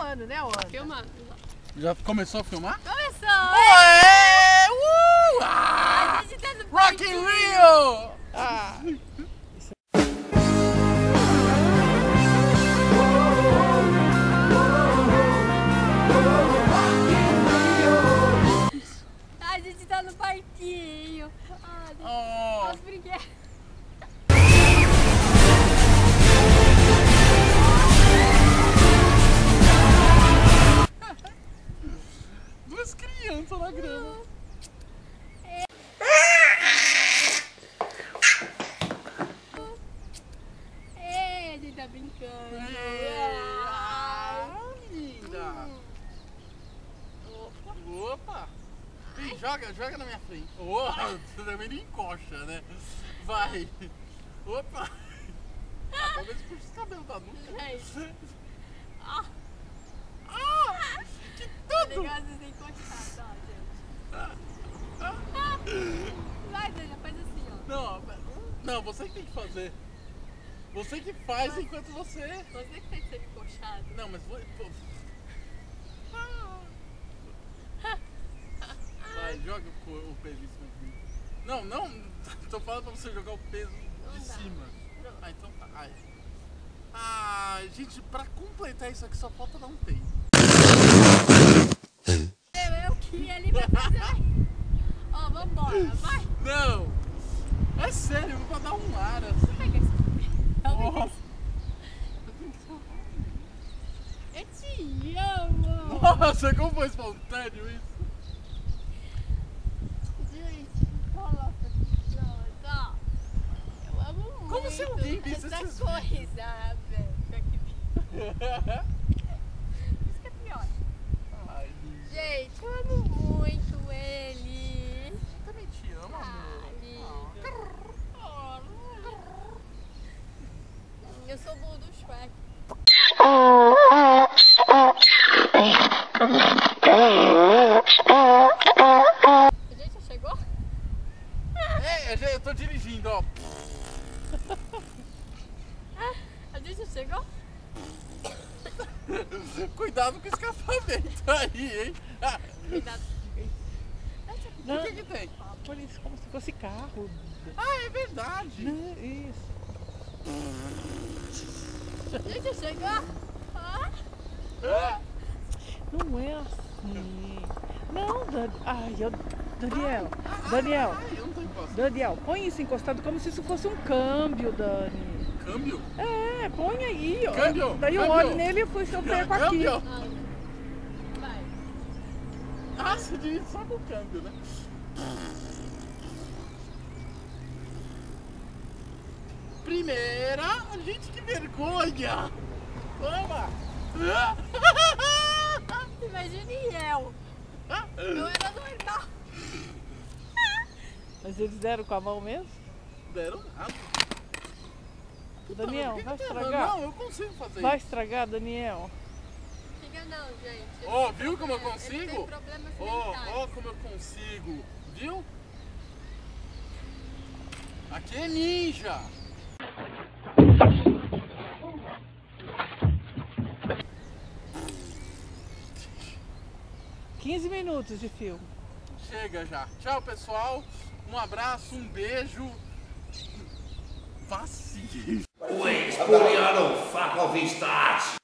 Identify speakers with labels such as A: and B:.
A: filmando, né, Ana?
B: Filmando.
C: Já começou a filmar?
B: Começou!
C: Ué!
B: A gente tá no
C: Rock in Rio!
A: Ah.
B: A gente tá no parquinho.
C: Oh.
B: Os brinquedos.
C: Duas crianças na grama.
B: É, a gente tá brincando.
C: Linda! Opa! Vem, joga na minha frente. Você também não encoxa, né? Vai! Opa! Talvez puxe os cabelos da nuca.
B: É isso.
C: Que
B: O
C: tudo!
B: negócio de encostar, tá, gente? Vai, Daniel, faz assim, ó.
C: Não, você que tem que fazer. Você que faz enquanto você...
B: Você que tem que ser encoxado.
C: Não, mas... Vai, joga o peso em cima de mim. Não, tô falando pra você jogar o peso de cima.
B: Pronto.
C: Ah, então tá. Gente, pra completar isso aqui só falta dar um tempo.
B: Eu que ele vai fazer. Ó, vambora, vai.
C: Não! É sério, eu vou dar um ar assim.
B: Pega esse
C: Nossa.
B: Eu te amo.
C: Nossa, como foi espontâneo isso?
B: Gente, coloca aqui, pronto, ó. Eu amo muito.
C: Como se alguém visse
B: essa
C: esses
B: coisa,
C: vídeos?
B: velho. Isso que é pior.
C: Ai,
B: Gente, eu amo muito ele.
C: eu também te amo, amor.
B: Lindo. Eu sou o Bull do Shrek. A gente já chegou?
C: Eu tô dirigindo, ó.
B: A gente já chegou?
C: Cuidado com o escapamento aí, hein?
B: Cuidado.
C: O que tem?
A: Por isso, como se fosse carro.
C: Ah, é verdade.
A: Não, isso.
B: A gente já chegou? Ah,
A: Não é assim. Não, Daniel.
C: Eu não tô encostado.
A: Daniel, põe isso encostado como se isso fosse um câmbio, Dani.
C: Câmbio?
A: É, põe aí, ó.
C: Câmbio,
A: Daí eu
C: câmbio.
A: olho nele e fui seu perco aqui.
C: Câmbio?
B: vai.
C: Você divide só com o câmbio, né? Primeira, gente, que vergonha! Toma!
B: Imagine eu. Eu era normal.
A: Mas eles deram com a mão mesmo?
C: Deram nada.
A: Daniel,
C: Por que
A: vai
C: que tá errado?
A: estragar?
C: Não, eu consigo fazer
A: Vai
C: isso.
A: estragar, Daniel.
B: Fica não, gente.
C: Ó, viu como eu
B: Ele
C: consigo?
B: tem problemas
C: Ó,
B: mentais.
C: como eu consigo. Viu? Aqui é ninja.
A: $15 minutos de filme.
C: Chega já. Tchau, pessoal. Um abraço, um beijo. Vacilo.
D: Wait, Juliano, fuck off his starts.